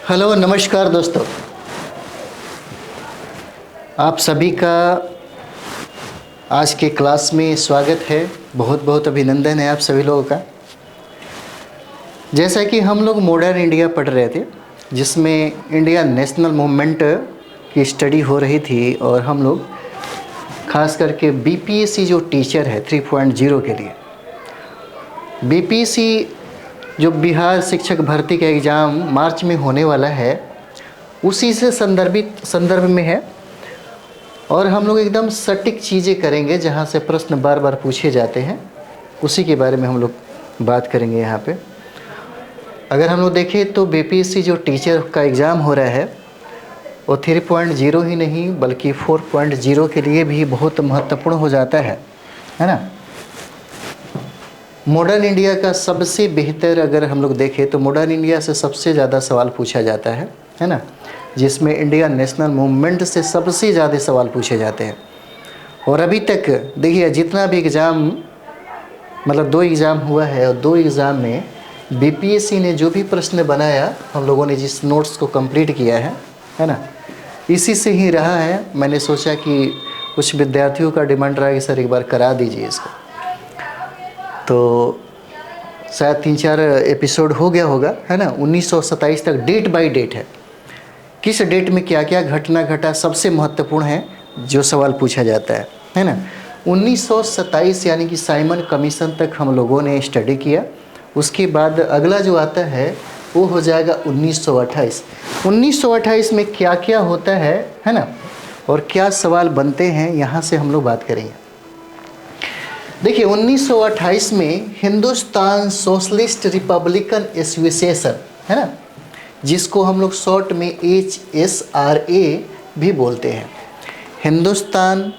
Hello, नमस्कार दोस्तों। आप सभी का आज के क्लास में स्वागत है। बहुत बहुत अभिनंदन है आप सभी लोगों का। जैसा कि हम लोग मॉडर्न इंडिया पढ़ रहे थे, जिसमें इंडिया नेशनल मूवमेंट की स्टडी हो रही थी, और हम लोग खास करके बीपीएससी जो टीचर है 3.0 के लिए, बीपीएससी जो बिहार शिक्षक भर्ती का एग्ज़ाम मार्च में होने वाला है, उसी से संदर्भ में है। और हम लोग एकदम सटीक चीज़ें करेंगे, जहाँ से प्रश्न बार बार पूछे जाते हैं, उसी के बारे में हम लोग बात करेंगे यहाँ पे। अगर हम लोग देखें तो बीपीएससी जो टीचर का एग्ज़ाम हो रहा है, वो 3.0 ही नहीं बल्कि 4.0 के लिए भी बहुत महत्वपूर्ण हो जाता है ना। मॉडर्न इंडिया का सबसे बेहतर अगर हम लोग देखें तो मॉडर्न इंडिया से सबसे ज़्यादा सवाल पूछा जाता है ना, जिसमें इंडिया नेशनल मूवमेंट से सबसे ज़्यादा सवाल पूछे जाते हैं। और अभी तक देखिए, जितना भी एग्ज़ाम, मतलब 2 एग्ज़ाम हुआ है, और 2 एग्ज़ाम में बीपीएससी ने जो भी प्रश्न बनाया, हम लोगों ने जिस नोट्स को कंप्लीट किया है ना, इसी से ही रहा है। मैंने सोचा कि कुछ विद्यार्थियों का डिमांड रहा कि सर एक बार करा दीजिए इसको, तो शायद 3-4 एपिसोड हो गया होगा, है ना। 1927 तक डेट बाय डेट है, किस डेट में क्या क्या घटना घटा, सबसे महत्वपूर्ण है जो सवाल पूछा जाता है ना। 1927 यानी कि साइमन कमीशन तक हम लोगों ने स्टडी किया। उसके बाद अगला जो आता है वो हो जाएगा 1928। 1928 में क्या क्या होता है ना, और क्या सवाल बनते हैं, यहाँ से हम लोग बात करेंगे। देखिए, 1928 में हिंदुस्तान सोशलिस्ट रिपब्लिकन एसोसिएशन, है ना, जिसको हम लोग शॉर्ट में HSRA भी बोलते हैं, हिंदुस्तान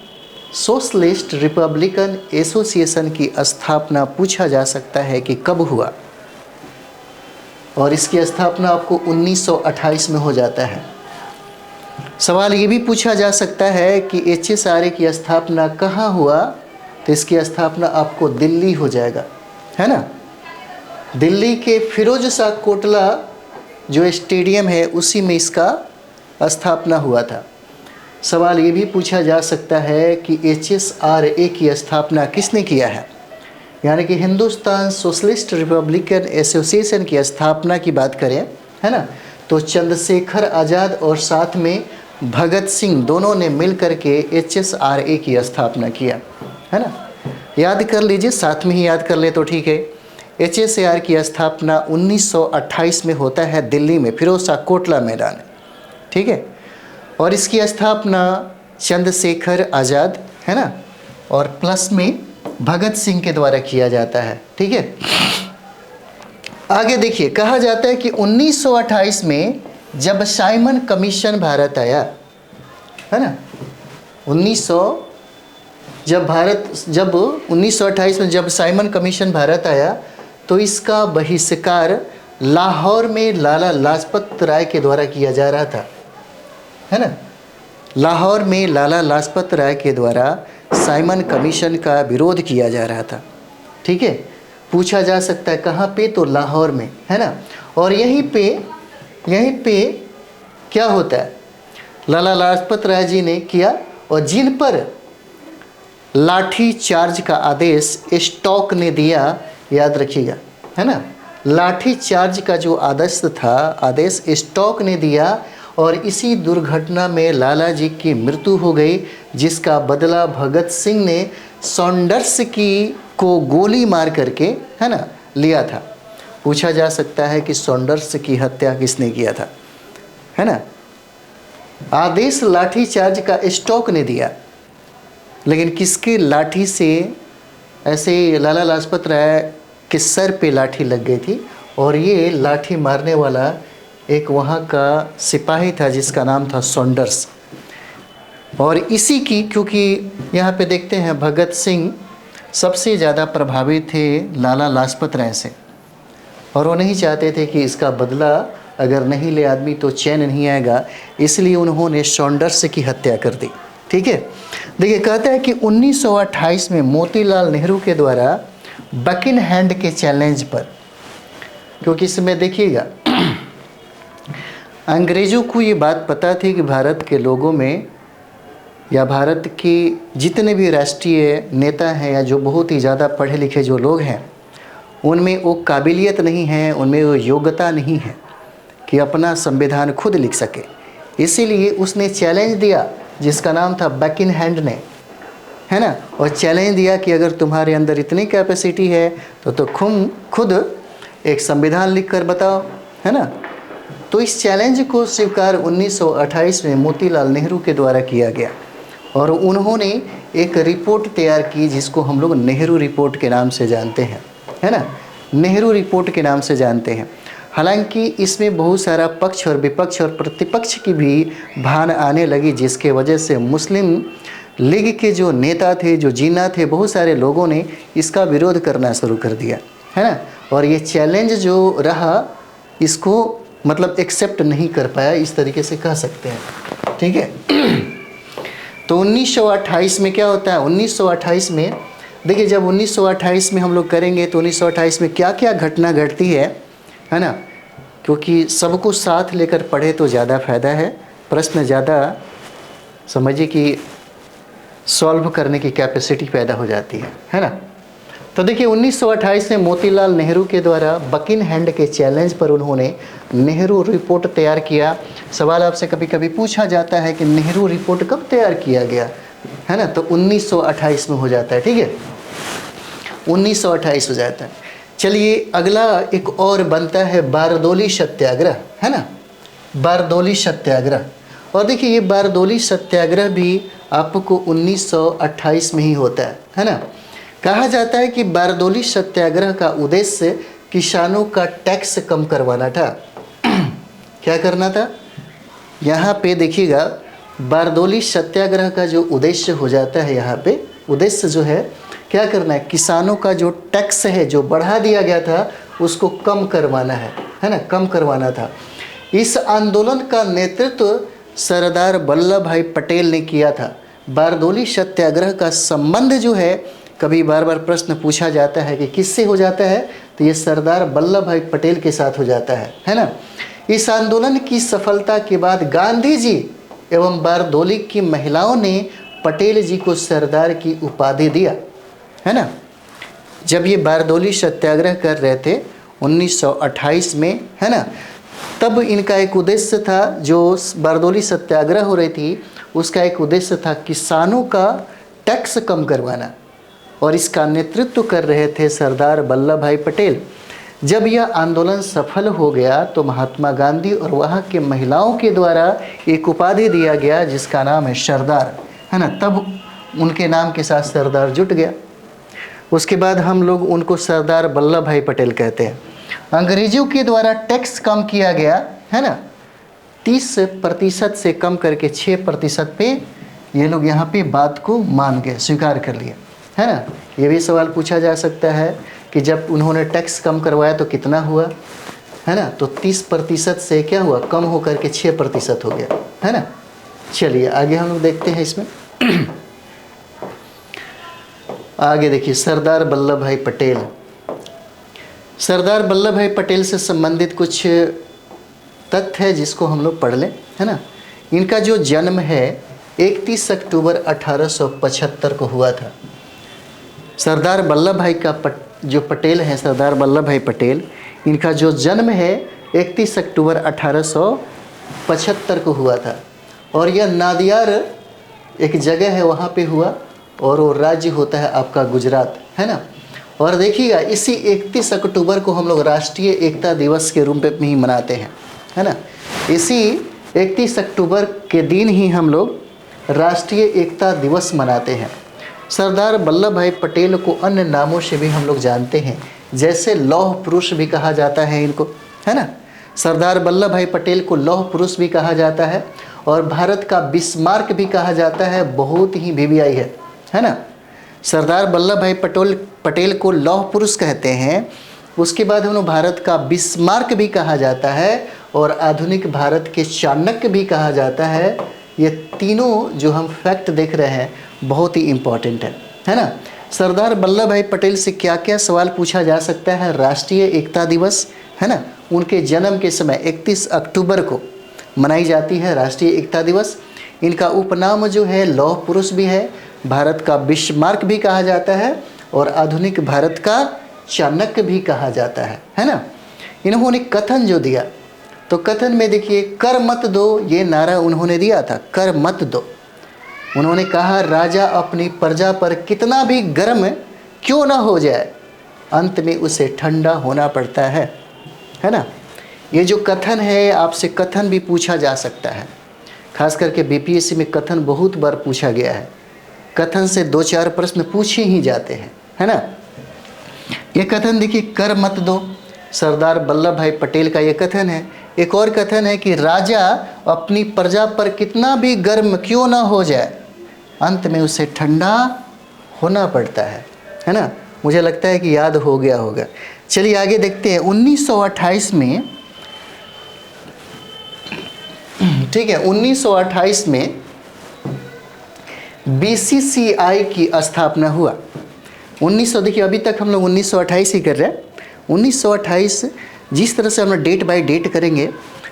सोशलिस्ट रिपब्लिकन एसोसिएशन की स्थापना पूछा जा सकता है कि कब हुआ, और इसकी स्थापना आपको 1928 में हो जाता है। सवाल ये भी पूछा जा सकता है कि HSRA की स्थापना कहाँ हुआ, तो इसकी स्थापना आपको दिल्ली हो जाएगा, है ना। दिल्ली के फिरोज शाह कोटला जो स्टेडियम है, उसी में इसका स्थापना हुआ था। सवाल ये भी पूछा जा सकता है कि HSRA की स्थापना किसने किया है, यानी कि हिंदुस्तान सोशलिस्ट रिपब्लिकन एसोसिएशन की स्थापना की बात करें, है ना, तो चंद्रशेखर आज़ाद और साथ में भगत सिंह दोनों ने मिल करके HSRA की स्थापना किया, है ना। याद कर लीजिए, साथ में ही याद कर ले तो ठीक है। HSRA की स्थापना 1928 में होता है दिल्ली में, फिरोज शाह कोटला मैदान, ठीक है। और इसकी स्थापना चंद्रशेखर आज़ाद, है ना, और प्लस में भगत सिंह के द्वारा किया जाता है, ठीक है। आगे देखिए, कहा जाता है कि 1928 में जब साइमन कमीशन भारत आया, है ना, 1928 में जब साइमन कमीशन भारत आया, तो इसका बहिष्कार लाहौर में लाला लाजपत राय के द्वारा किया जा रहा था, है ना। लाहौर में लाला लाजपत राय के द्वारा साइमन कमीशन का विरोध किया जा रहा था, ठीक है। पूछा जा सकता है कहाँ पे, तो लाहौर में, है ना। और यहीं पे क्या होता है, लाला लाजपत राय जी ने किया, और जिन पर लाठी चार्ज का आदेश स्टॉक ने दिया, याद रखिएगा, है ना। लाठी चार्ज का जो आदेश स्टॉक ने दिया, और इसी दुर्घटना में लाला जी की मृत्यु हो गई, जिसका बदला भगत सिंह ने सॉन्डर्स को गोली मार करके, है ना, लिया था। पूछा जा सकता है कि सॉन्डर्स की हत्या किसने किया था, है ना। आदेश लाठी चार्ज का स्टॉक ने दिया, लेकिन किसके लाठी से, ऐसे लाला लाजपत राय के सर पे लाठी लग गई थी, और ये लाठी मारने वाला एक वहाँ का सिपाही था जिसका नाम था सॉन्डर्स। और इसी की, क्योंकि यहाँ पे देखते हैं भगत सिंह सबसे ज़्यादा प्रभावित थे लाला लाजपत राय से, और वो नहीं चाहते थे कि इसका बदला अगर नहीं ले आदमी तो चैन नहीं आएगा, इसलिए उन्होंने सॉन्डर्स की हत्या कर दी, ठीक है। देखिए, कहता है कि 1928 में मोतीलाल नेहरू के द्वारा बकिंगहैम के चैलेंज पर क्योंकि इसमें देखिएगा अंग्रेज़ों को ये बात पता थी कि भारत के लोगों में या भारत के जितने भी राष्ट्रीय नेता हैं या जो बहुत ही ज़्यादा पढ़े लिखे जो लोग हैं, उनमें वो काबिलियत नहीं है, उनमें वो योग्यता नहीं है कि अपना संविधान खुद लिख सके। इसीलिए उसने चैलेंज दिया जिसका नाम था बकिंगहैम ने, है ना, और चैलेंज दिया कि अगर तुम्हारे अंदर इतनी कैपेसिटी है तो खुद एक संविधान लिख कर बताओ, है ना। तो इस चैलेंज को स्वीकार 1928 में मोतीलाल नेहरू के द्वारा किया गया और उन्होंने एक रिपोर्ट तैयार की जिसको हम लोग नेहरू रिपोर्ट के नाम से जानते हैं, है ना, नेहरू रिपोर्ट के नाम से जानते हैं। हालांकि इसमें बहुत सारा पक्ष और विपक्ष और प्रतिपक्ष की भी भान आने लगी, जिसके वजह से मुस्लिम लीग के जो नेता थे, जो जिन्ना थे, बहुत सारे लोगों ने इसका विरोध करना शुरू कर दिया, है ना। और ये चैलेंज जो रहा इसको मतलब एक्सेप्ट नहीं कर पाया, इस तरीके से कह सकते हैं, ठीक है। तो 1928 में क्या होता है, 1928 में देखिए, जब 1928 में हम लोग करेंगे तो 1928 में क्या क्या घटना घटती है ना, क्योंकि सबको साथ लेकर पढ़े तो ज़्यादा फ़ायदा है, प्रश्न ज़्यादा समझिए कि सॉल्व करने की कैपेसिटी पैदा हो जाती है ना। तो देखिए 1928 में मोतीलाल नेहरू के द्वारा बकिंगहैम के चैलेंज पर उन्होंने नेहरू रिपोर्ट तैयार किया। सवाल आपसे कभी कभी पूछा जाता है कि नेहरू रिपोर्ट कब तैयार किया गया, है ना, तो 1928 में हो जाता है, ठीक है, 1928 हो जाता है। चलिए अगला एक और बनता है बारदोली सत्याग्रह, है ना, बारदोली सत्याग्रह। और देखिए ये बारदोली सत्याग्रह भी आपको 1928 में ही होता है ना। कहा जाता है कि बारदोली सत्याग्रह का उद्देश्य किसानों का टैक्स कम करवाना था। क्या करना था, यहाँ पे देखिएगा बारदोली सत्याग्रह का जो उद्देश्य हो जाता है, यहाँ पे उद्देश्य जो है क्या करना है, किसानों का जो टैक्स है जो बढ़ा दिया गया था उसको कम करवाना है ना, कम करवाना था। इस आंदोलन का नेतृत्व सरदार वल्लभ भाई पटेल ने किया था। बारदोली सत्याग्रह का संबंध जो है, कभी बार बार प्रश्न पूछा जाता है कि किससे हो जाता है, तो ये सरदार वल्लभ भाई पटेल के साथ हो जाता है ना। इस आंदोलन की सफलता के बाद गांधी जी एवं बारदोली की महिलाओं ने पटेल जी को सरदार की उपाधि दिया, है ना। जब ये बारदोली सत्याग्रह कर रहे थे 1928 में, है ना, तब इनका एक उद्देश्य था, जो बारदोली सत्याग्रह हो रही थी उसका एक उद्देश्य था किसानों का टैक्स कम करवाना, और इसका नेतृत्व कर रहे थे सरदार वल्लभ भाई पटेल। जब यह आंदोलन सफल हो गया तो महात्मा गांधी और वहाँ के महिलाओं के द्वारा एक उपाधि दिया गया जिसका नाम है सरदार, है ना। तब उनके नाम के साथ सरदार जुट गया। उसके बाद हम लोग उनको सरदार वल्लभ भाई पटेल कहते हैं। अंग्रेजों के द्वारा टैक्स कम किया गया, है ना, 30% से कम करके 6% पे ये लोग यहाँ पे बात को मान गए, स्वीकार कर लिए, है ना। ये भी सवाल पूछा जा सकता है कि जब उन्होंने टैक्स कम करवाया तो कितना हुआ, है ना, तो 30% से क्या हुआ, कम होकर के 6% हो गया, है ना। चलिए आगे हम लोग देखते हैं इसमें। आगे देखिए सरदार वल्लभ भाई पटेल। सरदार वल्लभ भाई पटेल से संबंधित कुछ तथ्य है जिसको हम लोग पढ़ लें, है ना। इनका जो जन्म है 31 अक्टूबर 1875 को हुआ था। सरदार वल्लभ भाई का जो पटेल हैं, सरदार वल्लभ भाई पटेल, इनका जो जन्म है 31 अक्टूबर 1875 को हुआ था, और यह नादियार एक जगह है वहाँ पे हुआ, और वो राज्य होता है आपका गुजरात, है ना। और देखिएगा इसी 31 अक्टूबर को हम लोग राष्ट्रीय एकता दिवस के रूप में ही मनाते हैं, है ना। इसी 31 अक्टूबर के दिन ही हम लोग राष्ट्रीय एकता दिवस मनाते हैं। सरदार वल्लभ भाई पटेल को अन्य नामों से भी हम लोग जानते हैं, जैसे लौह पुरुष भी कहा जाता है इनको, है ना। सरदार वल्लभ भाई पटेल को लौह पुरुष भी कहा जाता है, और भारत का बिस्मार्क भी कहा जाता है, बहुत ही वीवीआई है ना। सरदार वल्लभ भाई पटेल को लौह पुरुष कहते हैं। उसके बाद उन्हें भारत का बिस्मार्क भी कहा जाता है, और आधुनिक भारत के चाणक्य भी कहा जाता है। ये तीनों जो हम फैक्ट देख रहे हैं बहुत ही इम्पॉर्टेंट है ना। सरदार वल्लभ भाई पटेल से क्या क्या सवाल पूछा जा सकता है। राष्ट्रीय एकता दिवस, है ना, उनके जन्म के समय 31 अक्टूबर को मनाई जाती है राष्ट्रीय एकता दिवस। इनका उपनाम जो है लौह पुरुष भी है, भारत का बिस्मार्क भी कहा जाता है और आधुनिक भारत का चाणक्य भी कहा जाता है ना। इन्होंने कथन जो दिया, तो कथन में देखिए कर मत दो, ये नारा उन्होंने दिया था, कर मत दो। उन्होंने कहा राजा अपनी प्रजा पर कितना भी गर्म क्यों ना हो जाए, अंत में उसे ठंडा होना पड़ता है ना। ये जो कथन है, आपसे कथन भी पूछा जा सकता है, खास करके बीपीएससी में कथन बहुत बार पूछा गया है। कथन से 2-4 प्रश्न पूछे ही जाते हैं, है ना। ये कथन देखिए, कर मत दो, सरदार वल्लभ भाई पटेल का ये कथन है। एक और कथन है कि राजा अपनी प्रजा पर कितना भी गर्म क्यों ना हो जाए, अंत में उसे ठंडा होना पड़ता है ना। मुझे लगता है कि याद हो गया होगा। चलिए आगे देखते हैं। 1928 में, ठीक है, 1928 में बीसीसीआई की स्थापना हुआ। 1900, देखिए अभी तक हम लोग 1928 ही कर रहे हैं। 1928 जिस तरह से हम डेट बाय डेट करेंगे,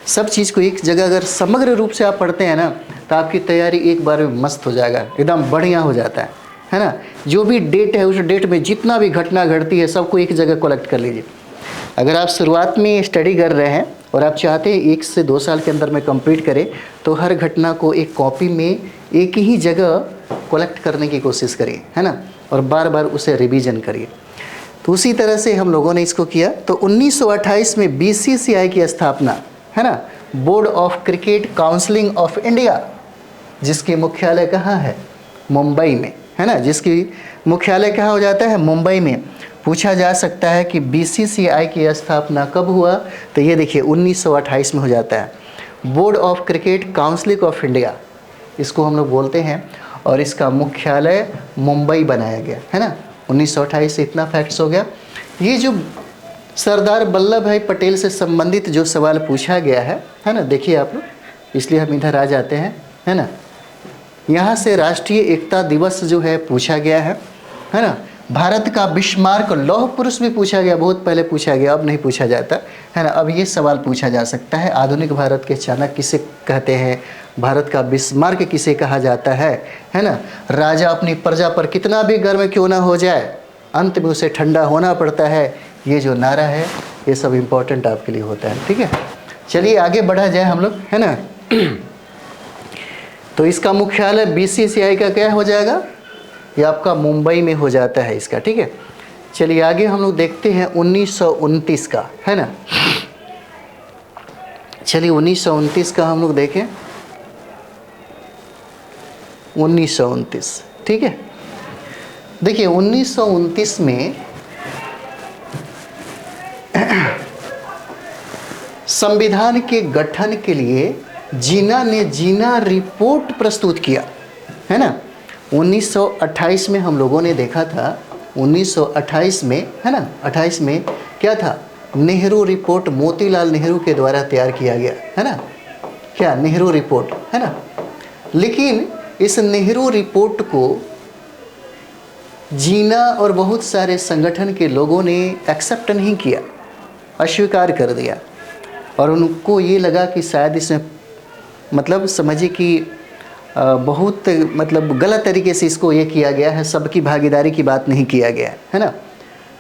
सब चीज़ को एक जगह अगर समग्र रूप से आप पढ़ते हैं ना, तो आपकी तैयारी एक बार में मस्त हो जाएगा, एकदम बढ़िया हो जाता है ना। जो भी डेट है, उस डेट में जितना भी घटना घटती है सबको एक जगह कलेक्ट कर लीजिए। अगर आप शुरुआत में स्टडी कर रहे हैं और आप चाहते हैं 1 से 2 साल के अंदर में कंप्लीट करें, तो हर घटना को एक कॉपी में एक ही जगह कलेक्ट करने की कोशिश करिए, है ना, और बार बार उसे रिवीजन करिए। तो उसी तरह से हम लोगों ने इसको किया। तो 1928 में बीसीसीआई की स्थापना, है ना, board of cricket counselling of India, जिसकी मुख्यालय कहाँ है, मुंबई में, है ना, जिसकी मुख्यालय कहाँ हो जाता है, मुंबई में। पूछा जा सकता है कि बीसीसीआई की स्थापना कब हुआ, तो ये देखिए 1928 में हो जाता है। Board of cricket council of India इसको हम लोग बोलते हैं, और इसका मुख्यालय मुंबई बनाया गया, है ना। 1928 से इतना फैक्ट्स हो गया। ये जो सरदार वल्लभ भाई पटेल से संबंधित जो सवाल पूछा गया है ना, देखिए आप लोग, इसलिए हम इधर आ जाते हैं, है ना। यहाँ से राष्ट्रीय एकता दिवस जो है पूछा गया है ना। भारत का बिस्मार्क लौह पुरुष भी पूछा गया, बहुत पहले पूछा गया, अब नहीं पूछा जाता, है ना। अब ये सवाल पूछा जा सकता है, आधुनिक भारत के चाणक्य किसे कहते हैं, भारत का बिस्मार्क किसे कहा जाता है ना। राजा अपनी प्रजा पर कितना भी गर्म क्यों ना हो जाए, अंत में उसे ठंडा होना पड़ता है, ये जो नारा है, ये सब इम्पोर्टेंट आपके लिए होता है, ठीक है। चलिए आगे बढ़ा जाए हम लोग, है ना। तो इसका मुख्यालय बीसीसीआई का क्या हो जाएगा, ये आपका मुंबई में हो जाता है इसका, ठीक है। चलिए आगे हम लोग देखते हैं 1929 का, है ना। चलिए 1929 का हम लोग देखें, 1929, ठीक है। देखिए 1929 में संविधान के गठन के लिए जिन्ना ने जिन्ना रिपोर्ट प्रस्तुत किया, है ना। 1928 में हम लोगों ने देखा था, 1928 में, है ना, 28 में क्या था, नेहरू रिपोर्ट मोतीलाल नेहरू के द्वारा तैयार किया गया, है ना, क्या नेहरू रिपोर्ट, है ना। लेकिन इस नेहरू रिपोर्ट को जिन्ना और बहुत सारे संगठन के लोगों ने एक्सेप्ट नहीं किया, अस्वीकार कर दिया, और उनको ये लगा कि शायद इसमें मतलब समझिए कि बहुत मतलब गलत तरीके से इसको ये किया गया है, सबकी भागीदारी की बात नहीं किया गया है ना।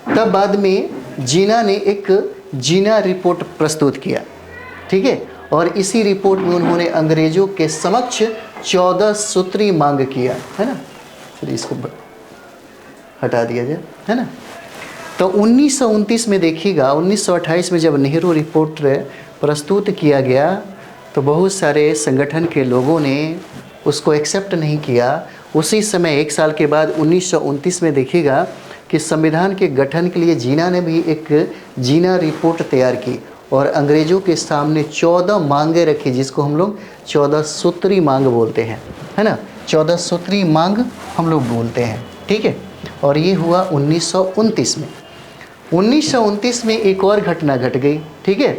तब बाद में जिन्ना ने एक जिन्ना रिपोर्ट प्रस्तुत किया, ठीक है, और इसी रिपोर्ट में उन्होंने अंग्रेजों के समक्ष 14 सूत्री मांग किया, है ना। चलिए इसको हटा दिया जाए, है ना। तो 1929 में देखिएगा, 1928 में जब नेहरू रिपोर्ट प्रस्तुत किया गया, तो बहुत सारे संगठन के लोगों ने उसको एक्सेप्ट नहीं किया। उसी समय 1 साल के बाद 1929 में देखिएगा कि संविधान के गठन के लिए जिन्ना ने भी एक जिन्ना रिपोर्ट तैयार की और अंग्रेज़ों के सामने 14 मांगे रखी, जिसको हम लोग 14 सूत्री मांग बोलते हैं, है ना। 14 सूत्री मांग हम लोग बोलते हैं, ठीक है। और ये हुआ 1929 में। 1929 में एक और घटना घट गई, ठीक है।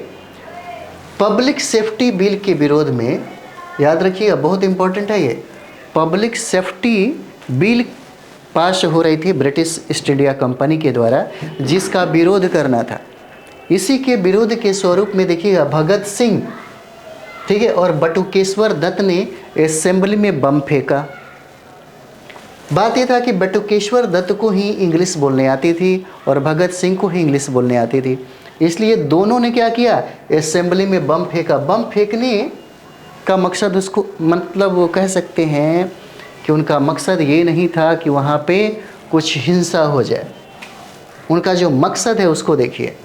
पब्लिक सेफ्टी बिल के विरोध में, याद रखिएगा बहुत इंपॉर्टेंट है ये, पब्लिक सेफ्टी बिल पास हो रही थी ब्रिटिश ईस्ट इंडिया कंपनी के द्वारा, जिसका विरोध करना था, इसी के विरोध के स्वरूप में देखिएगा भगत सिंह, ठीक है, और बटुकेश्वर दत्त ने असेंबली में बम फेंका। बात यह था कि बटुकेश्वर दत्त को ही इंग्लिश बोलने आती थी और भगत सिंह को ही इंग्लिश बोलने आती थी, इसलिए दोनों ने क्या किया, असेंबली में बम फेंका। बम फेंकने का मकसद उसको मतलब वो कह सकते हैं कि उनका मकसद ये नहीं था कि वहाँ पे कुछ हिंसा हो जाए। उनका जो मकसद है उसको देखिए,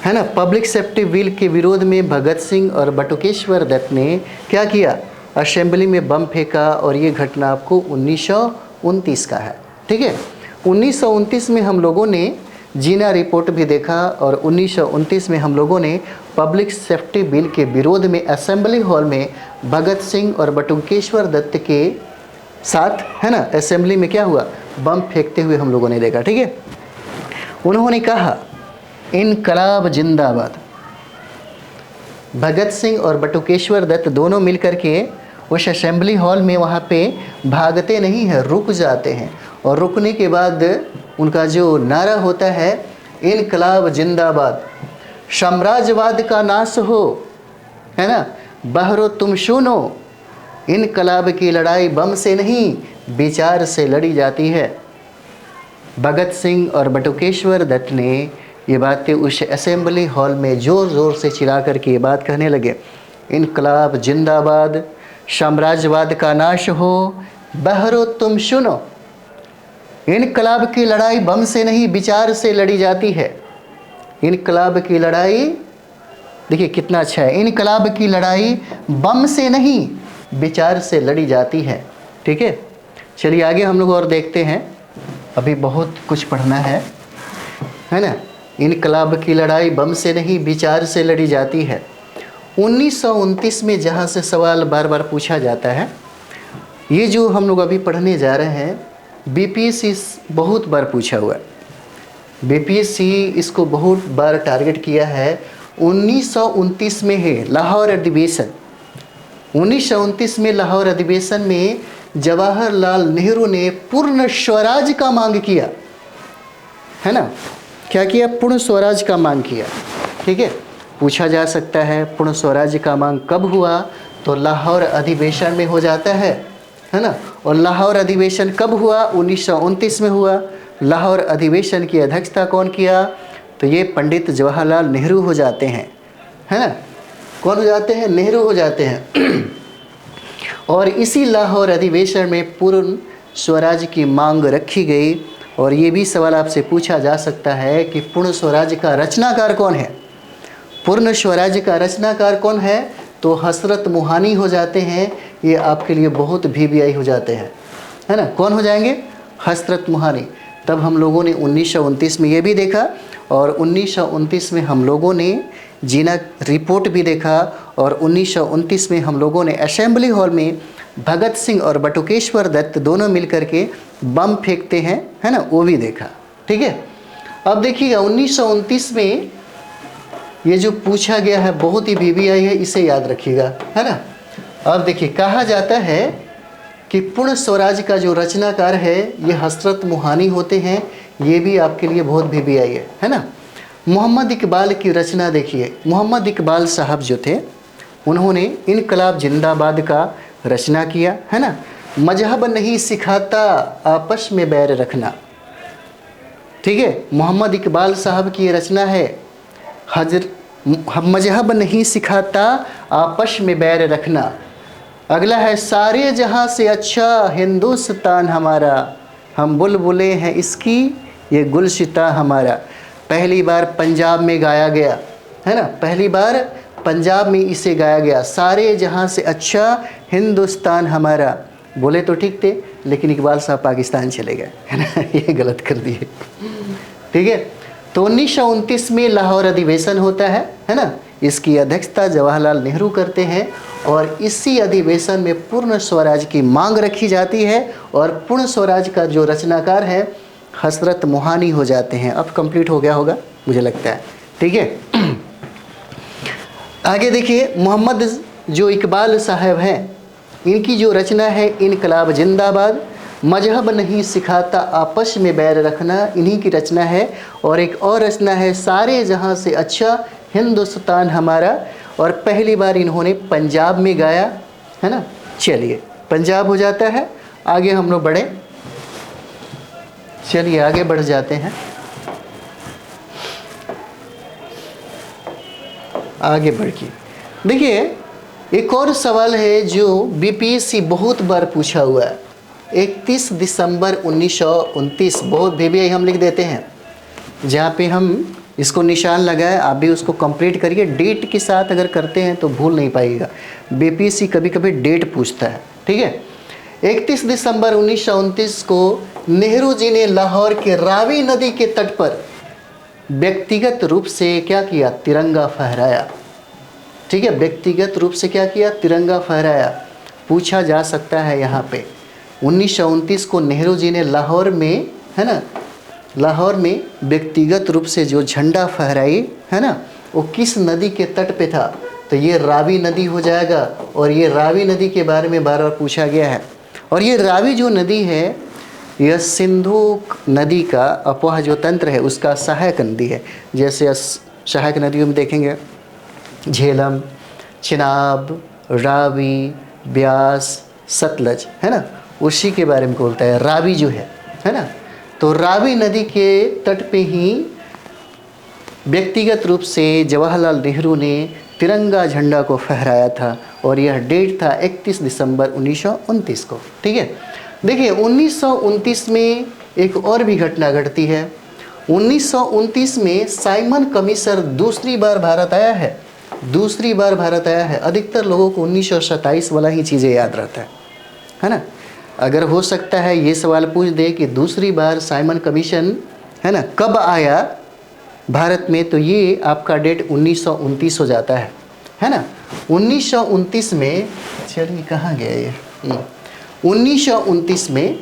है ना। पब्लिक सेफ्टी बिल के विरोध में भगत सिंह और बटुकेश्वर दत्त ने क्या किया, असेंबली में बम फेंका। और ये घटना आपको 1929 का है, ठीक है। 1929 में हम लोगों ने जीना रिपोर्ट भी देखा और 1929 में हम लोगों ने पब्लिक सेफ्टी बिल के विरोध में असेंबली हॉल में भगत सिंह और बटुकेश्वर दत्त के साथ, है ना, असेंबली में क्या हुआ, बम फेंकते हुए हम लोगों ने देखा, ठीक है। उन्होंने कहा इनकलाब जिंदाबाद। भगत सिंह और बटुकेश्वर दत्त दोनों मिलकर के उस असेंबली हॉल में वहाँ पे भागते नहीं हैं, रुक जाते हैं। और रुकने के बाद उनका जो नारा होता है इनकलाब जिंदाबाद, साम्राज्यवाद का नाश हो, है ना, बहरो तुम सुनो, इनकलाब की लड़ाई बम से नहीं विचार से लड़ी जाती है। भगत सिंह और बटुकेश्वर दत्त ने ये बातें उस असेंबली हॉल में ज़ोर ज़ोर से चिल्ला करके ये बात कहने लगे, इनकलाब जिंदाबाद, साम्राज्यवाद का नाश हो, बहरो तुम सुनो, इनकलाब की लड़ाई बम से नहीं विचार से लड़ी जाती है। इनकलाब की लड़ाई, देखिए कितना अच्छा है, इनकलाब की लड़ाई बम से नहीं विचार से लड़ी जाती है, ठीक है। चलिए आगे हम लोग और देखते हैं, अभी बहुत कुछ पढ़ना है ना। इनकलाब की लड़ाई बम से नहीं विचार से लड़ी जाती है। 1929 में जहाँ से सवाल बार बार पूछा जाता है, ये जो हम लोग अभी पढ़ने जा रहे हैं, बीपीएससी बहुत बार पूछा हुआ है। बीपीएससी इसको बहुत बार टारगेट किया है। 1929 में है लाहौर अधिवेशन। 1929 में लाहौर अधिवेशन में जवाहरलाल नेहरू ने पूर्ण स्वराज का मांग किया, है ना। क्या किया, पूर्ण स्वराज का मांग किया, ठीक है। पूछा जा सकता है पूर्ण स्वराज का मांग कब हुआ, तो लाहौर अधिवेशन में हो जाता है ना। और लाहौर अधिवेशन कब हुआ, 1929 में हुआ। लाहौर अधिवेशन की अध्यक्षता कौन किया, तो ये पंडित जवाहरलाल नेहरू हो जाते हैं, है ना। कौन हो जाते हैं, नेहरू हो जाते हैं। और इसी लाहौर अधिवेशन में पूर्ण स्वराज की मांग रखी गई। और ये भी सवाल आपसे पूछा जा सकता है कि पूर्ण स्वराज का रचनाकार कौन है। पूर्ण स्वराज का रचनाकार कौन है, तो हसरत मोहानी हो जाते हैं। ये आपके लिए बहुत VVI हो जाते हैं, है ना। कौन हो जाएंगे, हसरत मोहानी। तब हम लोगों ने 1929 में ये भी देखा और 1929 में हम लोगों ने जीना रिपोर्ट भी देखा और 1929 में हम लोगों ने असेंबली हॉल में भगत सिंह और बटुकेश्वर दत्त दोनों मिलकर के बम फेंकते हैं, है ना, वो भी देखा, ठीक है। अब देखिएगा 1929 में ये जो पूछा गया है बहुत ही VVI है, इसे याद रखिएगा, है ना। अब देखिए कहा जाता है कि पूर्ण स्वराज का जो रचनाकार है ये हसरत मोहानी होते हैं। ये भी आपके लिए बहुत VVI है ना। मोहम्मद इकबाल की रचना देखिए, मोहम्मद इकबाल साहब जो थे उन्होंने इनकलाब जिंदाबाद का रचना किया, है ना। मजहब नहीं सिखाता आपस में बैर रखना, ठीक है। मोहम्मद इकबाल साहब की रचना है मजहब नहीं सिखाता आपस में बैर रखना। अगला है सारे जहां से अच्छा हिंदुस्तान हमारा, हम बुलबुलें हैं इसकी ये गुलशिता हमारा। पहली बार पंजाब में गाया गया, है ना, पहली बार पंजाब में इसे गाया गया। सारे जहां से अच्छा हिंदुस्तान हमारा, बोले तो ठीक थे लेकिन इकबाल साहब पाकिस्तान चले गए, है ना। ये गलत कर दिए, ठीक है। तो 1929 में लाहौर अधिवेशन होता है ना। इसकी अध्यक्षता जवाहरलाल नेहरू करते हैं और इसी अधिवेशन में पूर्ण स्वराज की मांग रखी जाती है और पूर्ण स्वराज का जो रचनाकार है हसरत मोहानी हो जाते हैं। अब कंप्लीट हो गया होगा मुझे लगता है, ठीक है। आगे देखिए मोहम्मद जो इकबाल साहब हैं, इनकी जो रचना है इनकलाब जिंदाबाद। मजहब नहीं सिखाता आपस में बैर रखना, इन्हीं की रचना है। और एक और रचना है, सारे जहां से अच्छा हिंदुस्तान हमारा, और पहली बार इन्होंने पंजाब में गाया, है ना। चलिए पंजाब हो जाता है, आगे हम लोग बढ़े, चलिए आगे बढ़ जाते हैं, आगे बढ़िए। देखिए एक और सवाल है जो बीपीएससी बहुत बार पूछा हुआ है। 31 दिसंबर 1929, बहुत भी हम लिख देते हैं, जहाँ पे हम इसको निशान लगाए, आप भी उसको कंप्लीट करिए। डेट के साथ अगर करते हैं तो भूल नहीं पाइएगा, बीपीएससी कभी कभी डेट पूछता है, ठीक है। 31 दिसंबर 1929 को नेहरू जी ने लाहौर के रावी नदी के तट पर व्यक्तिगत रूप से क्या किया, तिरंगा फहराया, ठीक है। व्यक्तिगत रूप से क्या किया, तिरंगा फहराया। पूछा जा सकता है यहाँ पे 1929 को नेहरू जी ने लाहौर में, है ना, लाहौर में व्यक्तिगत रूप से जो झंडा फहराई, है ना, वो किस नदी के तट पे था, तो ये रावी नदी हो जाएगा। और ये रावी नदी के बारे में बार बार पूछा गया है। और ये रावी जो नदी है, यह सिंधु नदी का अपवाह जो तंत्र है उसका सहायक नदी है। जैसे सहायक नदियों में देखेंगे झेलम, चिनाब, रावी, ब्यास, सतलज, है ना, उसी के बारे में बोलता है रावी जो है ना। तो रावी नदी के तट पे ही व्यक्तिगत रूप से जवाहरलाल नेहरू ने तिरंगा झंडा को फहराया था, और यह डेट था 31 दिसंबर 1929 को, ठीक है। देखिए 1929 में एक और भी घटना घटती है। 1929 में साइमन कमीशन दूसरी बार भारत आया है, दूसरी बार भारत आया है। अधिकतर लोगों को 1927 वाला ही चीज़ें याद रहता है ना। अगर हो सकता है ये सवाल पूछ दे कि दूसरी बार साइमन कमीशन, है ना, कब आया भारत में, तो ये आपका डेट 1929 हो जाता है ना। 1929 में, चलिए कहाँ गया ये, 1929 में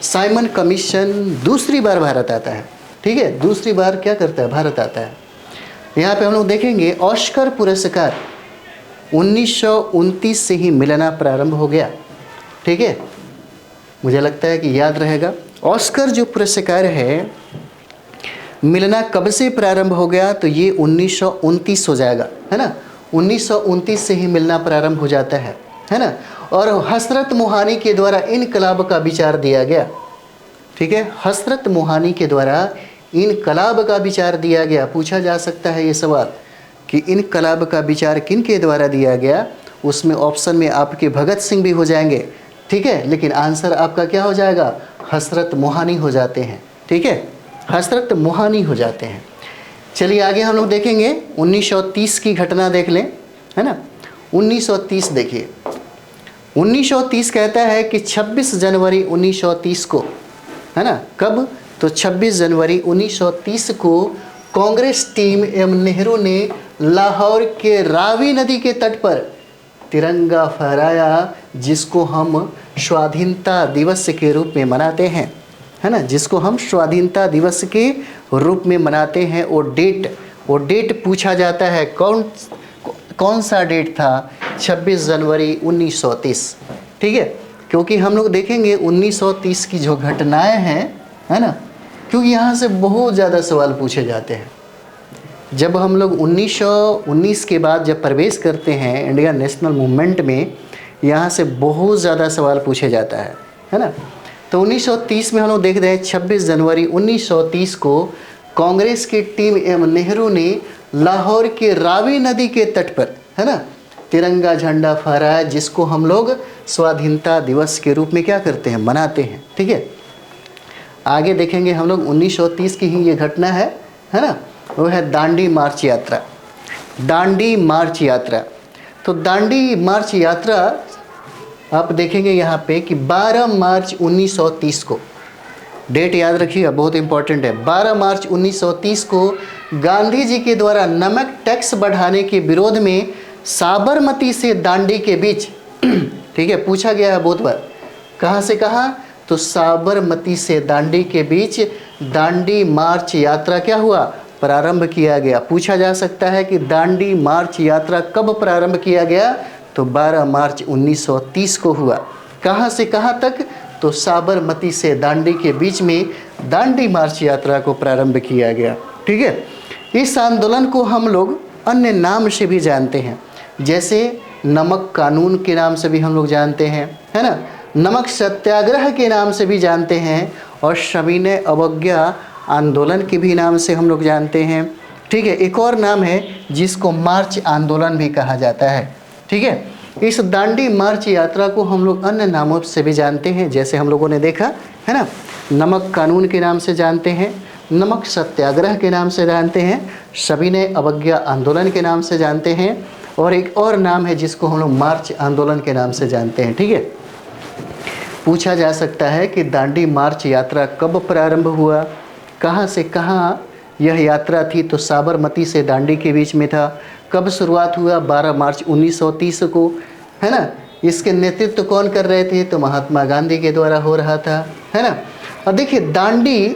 साइमन कमीशन दूसरी बार भारत आता है, ठीक है। दूसरी बार क्या करता है, भारत आता है। यहाँ पे हम लोग देखेंगे ऑस्कर पुरस्कार 1929 से ही मिलना प्रारंभ हो गया, ठीक है। मुझे लगता है कि याद रहेगा, ऑस्कर जो पुरस्कार है मिलना कब से प्रारंभ हो गया, तो ये 1929 हो जाएगा, है ना। 1929 से ही मिलना प्रारंभ हो जाता है ना। और हसरत मोहानी के द्वारा इनकलाब का विचार दिया गया, ठीक है। हसरत मोहानी के द्वारा इनकलाब का विचार दिया गया। पूछा जा सकता है ये सवाल कि इनकलाब का विचार किन के द्वारा दिया गया, उसमें ऑप्शन में आपके भगत सिंह भी हो जाएंगे, ठीक है, लेकिन आंसर आपका क्या हो जाएगा, हसरत मोहानी हो जाते हैं, ठीक है, हसरत मोहानी हो जाते हैं। चलिए आगे हम लोग देखेंगे 1930 की घटना देख लें, है ना। 1930 देखिए, 1930 कहता है कि 26 जनवरी 1930 को, है ना, कब, तो 26 जनवरी 1930 को कांग्रेस टीम एवं नेहरू ने लाहौर के रावी नदी के तट पर तिरंगा फहराया, जिसको हम स्वाधीनता दिवस के रूप में मनाते हैं, है ना, जिसको हम स्वाधीनता दिवस के रूप में मनाते हैं। वो डेट पूछा जाता है, कौन सा डेट था, 26 जनवरी 1930, ठीक है। क्योंकि हम लोग देखेंगे 1930 की जो घटनाएं हैं, है ना, क्योंकि यहाँ से बहुत ज़्यादा सवाल पूछे जाते हैं। जब हम लोग 1919 के बाद जब प्रवेश करते हैं इंडियन नेशनल मूवमेंट में, यहाँ से बहुत ज़्यादा सवाल पूछे जाता है ना। तो 1930 में हम लोग देख रहे हैं 26 जनवरी 1930 को कांग्रेस की टीम एवं नेहरू ने लाहौर के रावी नदी के तट पर, है ना, तिरंगा झंडा फहराया, जिसको हम लोग स्वाधीनता दिवस के रूप में क्या करते हैं, मनाते हैं, ठीक है। आगे देखेंगे हम लोग 1930 की ही ये घटना है ना, वो है दांडी मार्च यात्रा। दांडी मार्च यात्रा, तो दांडी मार्च यात्रा आप देखेंगे यहाँ पे कि 12 मार्च 1930 को, डेट याद रखिएगा, बहुत इंपॉर्टेंट है। 12 मार्च 1930 को गांधी जी के द्वारा नमक टैक्स बढ़ाने के विरोध में साबरमती से दांडी के बीच, ठीक है, पूछा गया है बहुत बार, कहाँ से कहाँ, तो साबरमती से दांडी के बीच दांडी मार्च यात्रा क्या हुआ, प्रारंभ किया गया। पूछा जा सकता है कि दांडी मार्च यात्रा कब प्रारंभ किया गया, तो 12 मार्च 1930 को हुआ। कहाँ से कहाँ तक, तो साबरमती से दांडी के बीच में दांडी मार्च यात्रा को प्रारंभ किया गया। ठीक है, इस आंदोलन को हम लोग अन्य नाम से भी जानते हैं, जैसे नमक कानून के नाम से भी हम लोग जानते हैं, है ना, नमक सत्याग्रह के नाम से भी जानते हैं, और सविनय अवज्ञा आंदोलन के भी नाम से हम लोग जानते हैं। ठीक है, एक और नाम है जिसको मार्च आंदोलन भी कहा जाता है। ठीक है, इस दांडी मार्च यात्रा को हम लोग अन्य नामों से भी जानते हैं, जैसे हम लोगों ने देखा है ना, नमक कानून के नाम से जानते हैं, नमक सत्याग्रह के नाम से जानते हैं, सविनय अवज्ञा आंदोलन के नाम से जानते हैं, और एक और नाम है जिसको हम लोग मार्च आंदोलन के नाम से जानते हैं। ठीक है, पूछा जा सकता है कि दांडी मार्च यात्रा कब प्रारंभ हुआ, कहाँ से कहाँ यह यात्रा थी, तो साबरमती से दांडी के बीच में था। कब शुरुआत हुआ, 12 मार्च 1930 को, है ना। इसके नेतृत्व कौन कर रहे थे, तो महात्मा गांधी के द्वारा हो रहा था, है ना। और देखिए दांडी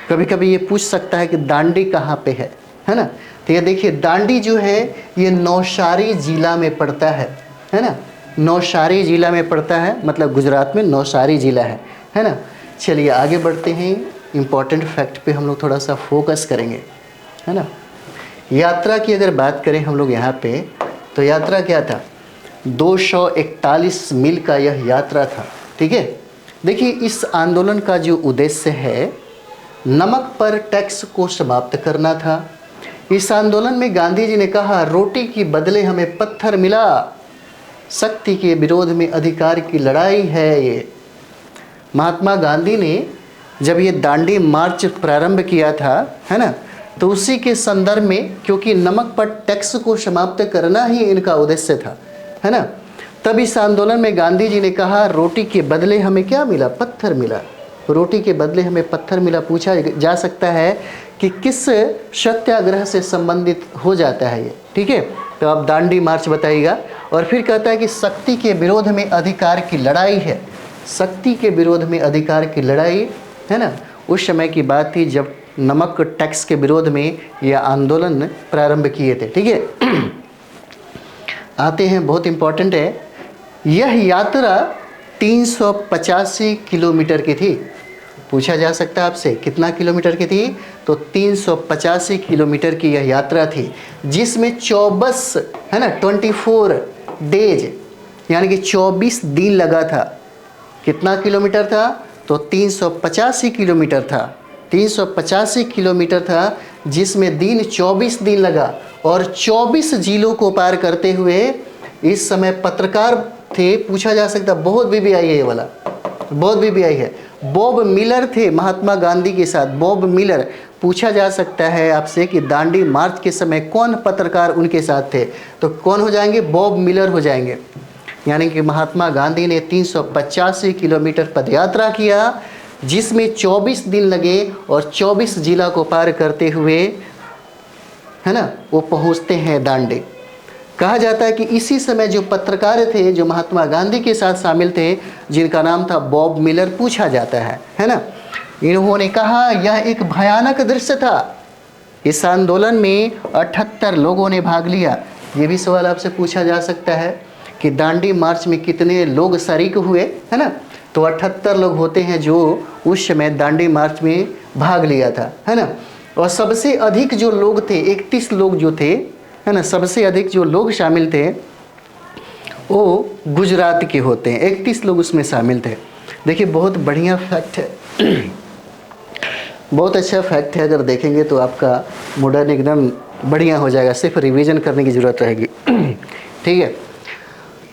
कभी कभी ये पूछ सकता है कि दांडी कहाँ पे है ना। तो ये देखिए दांडी जो है ये नौशारी जिला में पड़ता है ना, नौशारी जिला में पड़ता है, मतलब गुजरात में नौशारी जिला है ना। चलिए आगे बढ़ते हैं, इम्पॉर्टेंट फैक्ट पे हम लोग थोड़ा सा फोकस करेंगे, है ना। यात्रा की अगर बात करें हम लोग यहाँ पे, तो यात्रा क्या था, 241 मील का यह यात्रा था। ठीक है, देखिए इस आंदोलन का जो उद्देश्य है, नमक पर टैक्स को समाप्त करना था। इस आंदोलन में गांधी जी ने कहा, रोटी के बदले हमें पत्थर मिला, शक्ति के विरोध में अधिकार की लड़ाई है ये। महात्मा गांधी ने जब ये दांडी मार्च प्रारंभ किया था, है ना, तो उसी के संदर्भ में, क्योंकि नमक पर टैक्स को समाप्त करना ही इनका उद्देश्य था, है ना, तब इस आंदोलन में गांधी जी ने कहा, रोटी के बदले हमें क्या मिला, पत्थर मिला, रोटी के बदले हमें पत्थर मिला। पूछा जा सकता है कि किस सत्याग्रह से संबंधित हो जाता है ये। ठीक है, तो आप दांडी मार्च बताइएगा। और फिर कहता है कि शक्ति के विरोध में अधिकार की लड़ाई है, शक्ति के विरोध में अधिकार की लड़ाई, है ना। उस समय की बात थी जब नमक टैक्स के विरोध में यह आंदोलन प्रारंभ किए थे। ठीक है, आते हैं, बहुत इम्पोर्टेंट है, यह यात्रा 385 किलोमीटर की थी। पूछा जा सकता है आपसे कितना किलोमीटर की थी, तो 385 किलोमीटर की यह यात्रा थी, जिसमें 24, है ना, 24 डेज यानी कि 24 दिन लगा था। कितना किलोमीटर था, तो 385 किलोमीटर था, 385 किलोमीटर था, जिसमें दिन 24 दिन लगा, और 24 जिलों को पार करते हुए इस समय पत्रकार थे। पूछा जा सकता, बहुत बीबीआई है ये वाला, बहुत बीबीआई है। बॉब मिलर थे महात्मा गांधी के साथ, बॉब मिलर। पूछा जा सकता है आपसे कि दांडी मार्च के समय कौन पत्रकार उनके साथ थे, तो कौन हो जाएंगे, बॉब मिलर हो जाएंगे। यानी कि महात्मा गांधी ने 385 किलोमीटर पदयात्रा किया, जिसमें 24 दिन लगे, और 24 जिला को पार करते हुए, है ना, वो पहुंचते हैं दांडी। कहा जाता है कि इसी समय जो पत्रकार थे जो महात्मा गांधी के साथ शामिल थे, जिनका नाम था बॉब मिलर, पूछा जाता है ना, इन्होंने कहा यह एक भयानक दृश्य था। इस आंदोलन में 78 लोगों ने भाग लिया। ये भी सवाल आपसे पूछा जा सकता है कि दांडी मार्च में कितने लोग शरीक हुए, है ना, तो 78 लोग होते हैं जो उस समय दांडी मार्च में भाग लिया था, है ना। और सबसे अधिक जो लोग थे, 31 लोग जो थे, है ना, सबसे अधिक जो लोग शामिल थे वो गुजरात के होते हैं, 31 लोग उसमें शामिल थे। देखिए बहुत बढ़िया फैक्ट है, बहुत अच्छा फैक्ट है। अगर देखेंगे तो आपका मॉडर्न एकदम बढ़िया हो जाएगा, सिर्फ रिवीजन करने की ज़रूरत रहेगी। ठीक है,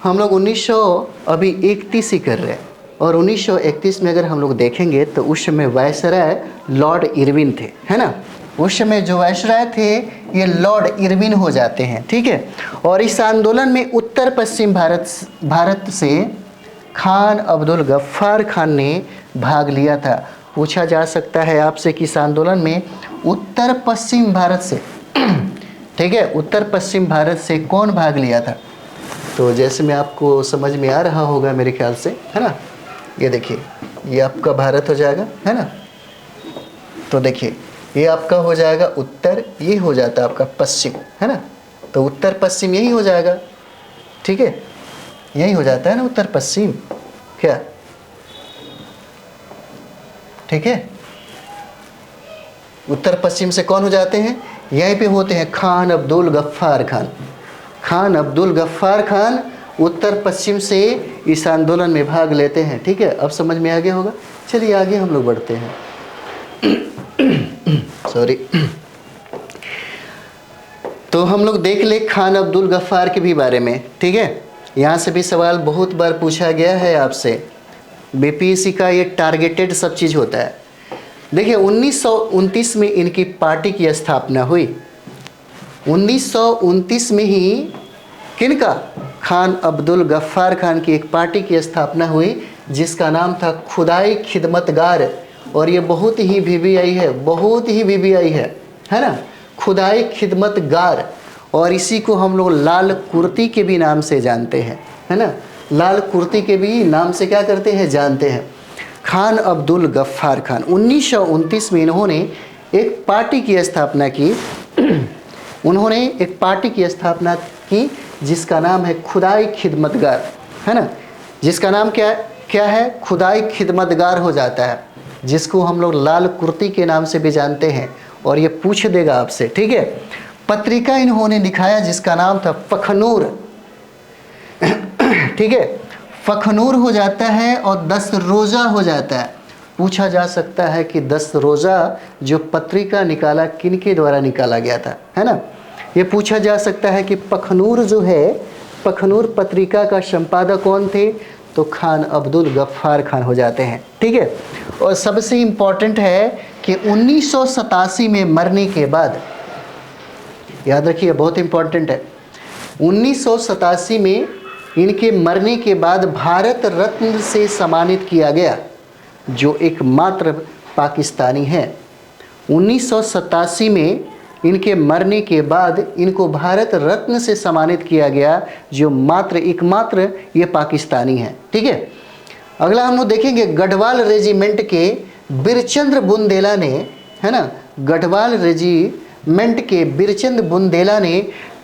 हम लोग 1931 ही कर रहे हैं, और 1931 में अगर हम लोग देखेंगे तो उस समय वायसराय लॉर्ड इरविन थे, है ना। उस समय जो वायसराय थे ये लॉर्ड इरविन हो जाते हैं। ठीक है, और इस आंदोलन में उत्तर पश्चिम भारत से खान अब्दुल गफ्फार खान ने भाग लिया था। पूछा जा सकता है आपसे कि इस आंदोलन में उत्तर पश्चिम भारत से, ठीक है, उत्तर पश्चिम भारत से कौन भाग लिया था, तो जैसे मैं आपको समझ में आ रहा होगा मेरे ख्याल से, है ना। ये देखिए, ये आपका भारत हो जाएगा, है ना। तो देखिए ये आपका हो जाएगा उत्तर, ये हो जाता है आपका पश्चिम, है ना। तो उत्तर पश्चिम यही हो जाएगा, ठीक है, यही हो जाता है ना उत्तर पश्चिम, क्या ठीक है। उत्तर पश्चिम से कौन हो जाते हैं, यहीं पे होते हैं खान अब्दुल गफ्फार खान। खान अब्दुल गफ्फार खान उत्तर पश्चिम से इस आंदोलन में भाग लेते हैं। ठीक है, अब समझ में आ गया होगा। चलिए आगे हम लोग बढ़ते हैं। सॉरी। तो हम लोग देख ले खान अब्दुल गफ्फार के भी बारे में। ठीक है, यहाँ से भी सवाल बहुत बार पूछा गया है आपसे। बीपीएससी का ये टारगेटेड सब चीज़ होता है। देखिए 1929 में इनकी पार्टी की स्थापना हुई। 1929 में ही किनका, खान अब्दुल गफ्फार खान की एक पार्टी की स्थापना हुई जिसका नाम था खुदाई खिदमतगार। और ये बहुत ही वीवीआई है, बहुत ही वीवीआई है ना, खुदाई खिदमतगार। और इसी को हम लोग लाल कुर्ती के भी नाम से जानते हैं, है ना, लाल कुर्ती के भी नाम से क्या करते हैं, जानते हैं। खान अब्दुल गफ्फार खान 1929 में इन्होंने एक पार्टी की स्थापना की। उन्होंने एक पार्टी की स्थापना की जिसका नाम है खुदाई खिदमतगार, है ना, जिसका नाम क्या है, खुदाई खिदमतगार हो जाता है, जिसको हम लोग लाल कुर्ती के नाम से भी जानते हैं। और ये पूछ देगा आपसे। ठीक है, पत्रिका इन्होंने दिखाया जिसका नाम था पखनूर। ठीक है, पखनूर हो जाता है और 10 रोज़ा हो जाता है। पूछा जा सकता है कि 10 रोज़ा जो पत्रिका निकाला किनके द्वारा निकाला गया था, है ना। ये पूछा जा सकता है कि पखनूर जो है, पखनूर पत्रिका का संपादक कौन थे, तो खान अब्दुल गफ्फार खान हो जाते हैं। ठीक है, और सबसे इम्पॉर्टेंट है कि 1987 में मरने के बाद, याद रखिए बहुत इम्पॉर्टेंट है, 1987 में इनके मरने के बाद भारत रत्न से सम्मानित किया गया जो एकमात्र पाकिस्तानी है। 1987 में इनके मरने के बाद इनको भारत रत्न से सम्मानित किया गया जो एकमात्र ये पाकिस्तानी है। ठीक है, अगला हम लोग देखेंगे गढ़वाल रेजिमेंट के बिरचंद्र बुंदेला ने, है ना, गढ़वाल रेजिमेंट के बिरचंद बुंदेला ने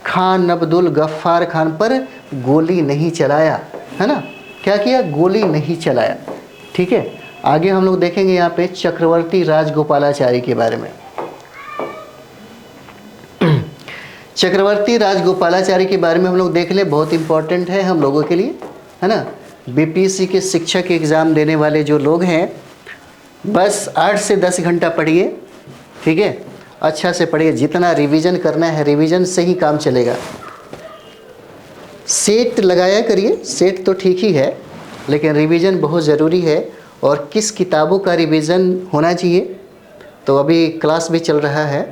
खान अब्दुल गफ्फार खान पर गोली नहीं चलाया, है ना, क्या किया, गोली नहीं चलाया। ठीक है, आगे हम लोग देखेंगे यहाँ पे चक्रवर्ती राजगोपालाचारी के बारे में। चक्रवर्ती राजगोपालाचारी के बारे में हम लोग देख ले, बहुत इंपॉर्टेंट है हम लोगों के लिए, है ना। बीपीएससी के शिक्षक एग्ज़ाम देने वाले जो लोग हैं, बस 8 से 10 घंटा पढ़िए। ठीक है, अच्छा से पढ़िए, जितना रिवीजन करना है रिवीजन से ही काम चलेगा। सेट लगाया करिए, सेट तो ठीक ही है लेकिन रिवीजन बहुत ज़रूरी है। और किस किताबों का रिवीजन होना चाहिए, तो अभी क्लास भी चल रहा है,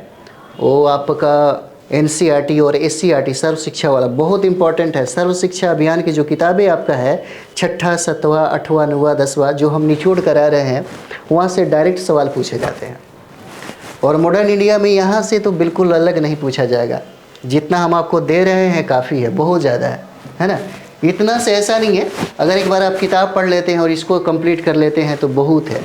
वो आपका एनसीईआरटी और एससीईआरटी सर्व शिक्षा वाला बहुत इंपॉर्टेंट है। सर्व शिक्षा अभियान की जो किताबें आपका है 6ठा 7वां 8वां 9वां 10वां जो हम निचोड़ करा रहे हैं, वहाँ से डायरेक्ट सवाल पूछे जाते हैं। और मॉडर्न इंडिया में यहाँ से तो बिल्कुल अलग नहीं पूछा जाएगा। जितना हम आपको दे रहे हैं काफ़ी है, बहुत ज़्यादा है ना। इतना से ऐसा नहीं है, अगर एक बार आप किताब पढ़ लेते हैं और इसको कंप्लीट कर लेते हैं तो बहुत है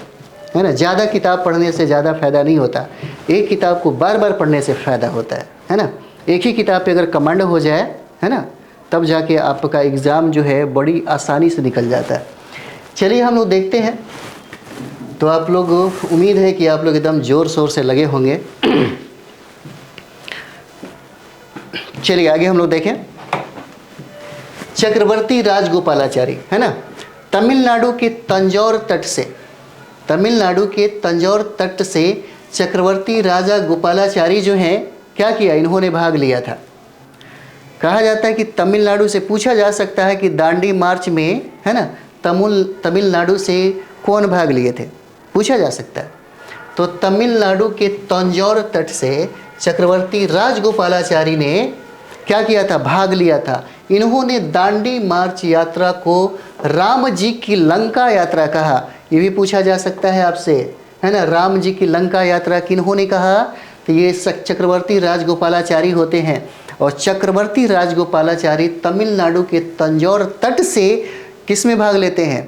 ना। ज़्यादा किताब पढ़ने से ज़्यादा फ़ायदा नहीं होता, एक किताब को बार बार पढ़ने से फ़ायदा होता है ना। एक ही किताब पे अगर कमांड हो जाए, है ना, तब जाके आपका एग्ज़ाम जो है बड़ी आसानी से निकल जाता है। चलिए हम लोग देखते हैं। तो आप लोग, उम्मीद है कि आप लोग एकदम ज़ोर शोर से लगे होंगे। चलिए आगे हम लोग देखें। चक्रवर्ती राजगोपालाचारी, है ना, तमिलनाडु के तंजौर तट से, तमिलनाडु के तंजौर तट से चक्रवर्ती राजा गोपालाचारी जो हैं, क्या किया, इन्होंने भाग लिया था। कहा जाता है कि तमिलनाडु से, पूछा जा सकता है कि दांडी मार्च में, है ना, तमिलनाडु से कौन भाग लिए थे, पूछा जा सकता है। तो तमिलनाडु के तंजौर तट से चक्रवर्ती राजगोपालाचारी ने क्या किया था, भाग लिया था। इन्होंने दांडी मार्च यात्रा को राम जी की लंका यात्रा कहा। ये भी पूछा जा सकता है आपसे, है ना, राम जी की लंका यात्रा किन्होंने कहा, तो ये चक्रवर्ती राजगोपालाचारी होते हैं। और चक्रवर्ती राजगोपालाचारी तमिलनाडु के तंजौर तट से किस में भाग लेते हैं,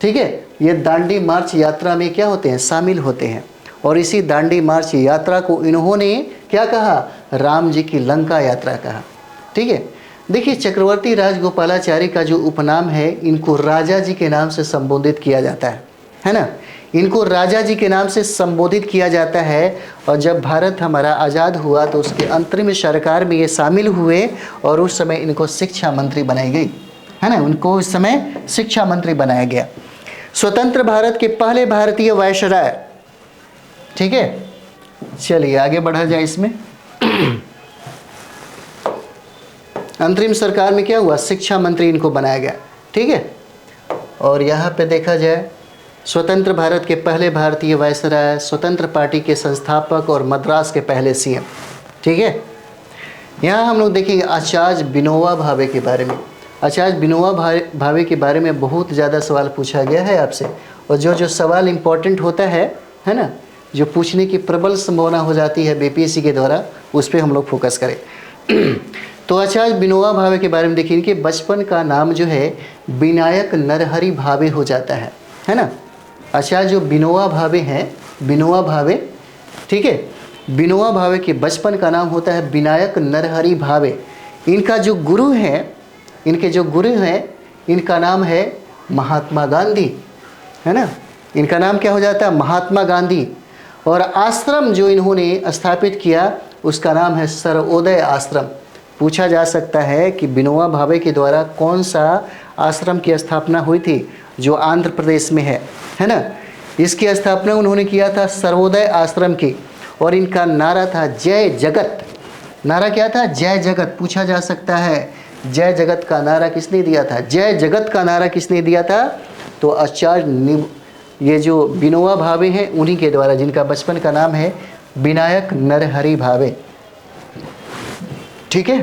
ठीक है, ये दांडी मार्च यात्रा में क्या होते हैं, शामिल होते हैं। और इसी दांडी मार्च यात्रा को इन्होंने क्या कहा, राम जी की लंका यात्रा कहा। ठीक है, देखिए चक्रवर्ती राजगोपालाचारी का जो उपनाम है, इनको राजा जी के नाम से संबोधित किया जाता है ना। इनको राजा जी के नाम से संबोधित किया जाता है। और जब भारत हमारा आज़ाद हुआ तो उसके अंतरिम सरकार में ये शामिल हुए और उस समय इनको शिक्षा मंत्री बनाई गई, है ना, उनको उस समय शिक्षा मंत्री बनाया गया। स्वतंत्र भारत के पहले भारतीय वायसराय, ठीक है। चलिए आगे बढ़ा जाए इसमें। अंतरिम सरकार में क्या हुआ, शिक्षा मंत्री इनको बनाया गया, ठीक है। और यहाँ पे देखा जाए स्वतंत्र भारत के पहले भारतीय वायसराय, स्वतंत्र पार्टी के संस्थापक और मद्रास के पहले सीएम, ठीक है। यहाँ हम लोग देखेंगे आचार्य विनोबा भावे के बारे में। आचार्य विनोबा भावे के बारे में बहुत ज़्यादा सवाल पूछा गया है आपसे, और जो सवाल इम्पोर्टेंट होता है ना, जो पूछने की प्रबल संभावना हो जाती है बीपीएससी के द्वारा, उस पर हम लोग फोकस करें। तो आचार्य विनोबा भावे के बारे में देखिए, इनके बचपन का नाम जो है विनायक नरहरि भावे हो जाता है ना। आचार्य जो विनोबा भावे हैं, विनोबा भावे, ठीक है, विनोबा भावे के बचपन का नाम होता है विनायक नरहरि भावे। इनका जो गुरु है, इनके जो गुरु हैं, इनका नाम है महात्मा गांधी, है ना। इनका नाम क्या हो जाता है, महात्मा गांधी। और आश्रम जो इन्होंने स्थापित किया उसका नाम है सर्वोदय आश्रम। पूछा जा सकता है कि विनोबा भावे के द्वारा कौन सा आश्रम की स्थापना हुई थी, जो आंध्र प्रदेश में है ना। इसकी स्थापना उन्होंने किया था सर्वोदय आश्रम की, और इनका नारा था जय जगत। नारा क्या था, जय जगत। पूछा जा सकता है जय जगत का नारा किसने दिया था, जय जगत का नारा किसने दिया था, तो आचार्य ये जो विनोबा भावे हैं उन्हीं के द्वारा, जिनका बचपन का नाम है विनायक नरहरि भावे, ठीक है।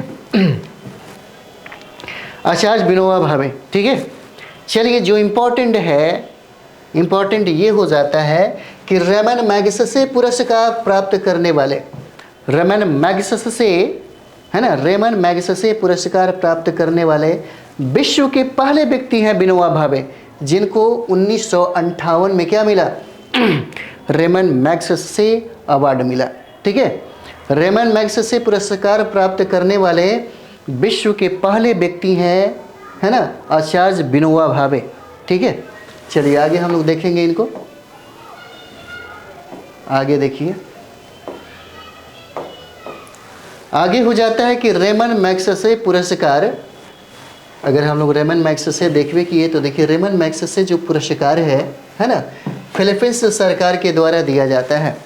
आचार्य विनोबा भावे, ठीक है। चलिए जो इम्पोर्टेंट है, इम्पोर्टेंट ये हो जाता है कि रेमन मैगसेसे पुरस्कार प्राप्त करने वाले, रेमन मैगसेसे, है ना, रेमन मैगसेसे पुरस्कार प्राप्त करने वाले विश्व के पहले व्यक्ति हैं विनोबा भावे, जिनको 1958 में क्या मिला, रेमन मैगसेसे अवार्ड मिला, ठीक है। रेमन मैगसेसे पुरस्कार प्राप्त करने वाले विश्व के पहले व्यक्ति हैं, है ना, आचार्य विनोबा भावे, ठीक है। चलिए आगे हम लोग देखेंगे इनको। आगे देखिए, आगे हो जाता है कि रेमन मैगसेसे पुरस्कार, अगर हम लोग रेमन मैगसेसे देखिए किए तो देखिए रेमन मैगसेसे जो पुरस्कार है ना, फिलीपींस सरकार के द्वारा दिया जाता है।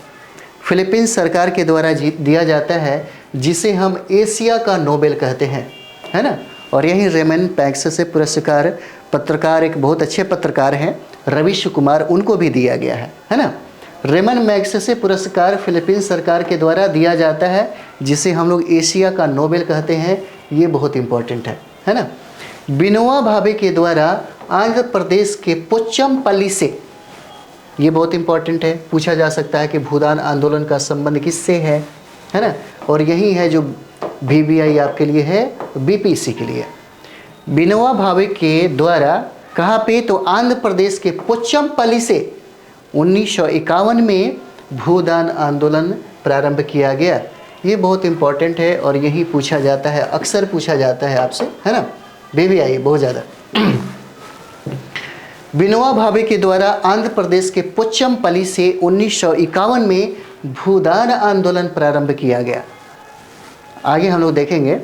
फिलीपींस सरकार के द्वारा दिया जाता है, जिसे हम एशिया का नोबेल कहते हैं, है ना। और यही रेमन मैगसेसे पुरस्कार, पत्रकार एक बहुत अच्छे पत्रकार हैं रविश कुमार, उनको भी दिया गया है ना। रेमन मैगसेसे पुरस्कार फिलीपींस सरकार के द्वारा दिया जाता है, जिसे हम लोग एशिया का नोबेल कहते हैं। ये बहुत इंपॉर्टेंट है ना। विनोबा भावे के द्वारा आंध्र प्रदेश के पोचमपल्ली से, ये बहुत इंपॉर्टेंट है, पूछा जा सकता है कि भूदान आंदोलन का संबंध किससे है ना। और यही है जो VVI आपके लिए है, BPC के लिए। विनोबा भावे के द्वारा कहाँ पे, तो आंध्र प्रदेश के पोचमपल्ली से 1951 में भूदान आंदोलन प्रारंभ किया गया। ये बहुत इंपॉर्टेंट है और यही पूछा जाता है, अक्सर पूछा जाता है आपसे, है ना, VVI बहुत ज़्यादा। विनोबा भावे के द्वारा आंध्र प्रदेश के पोचमपल्ली से 1951 में भूदान आंदोलन प्रारंभ किया गया। आगे हम लोग देखेंगे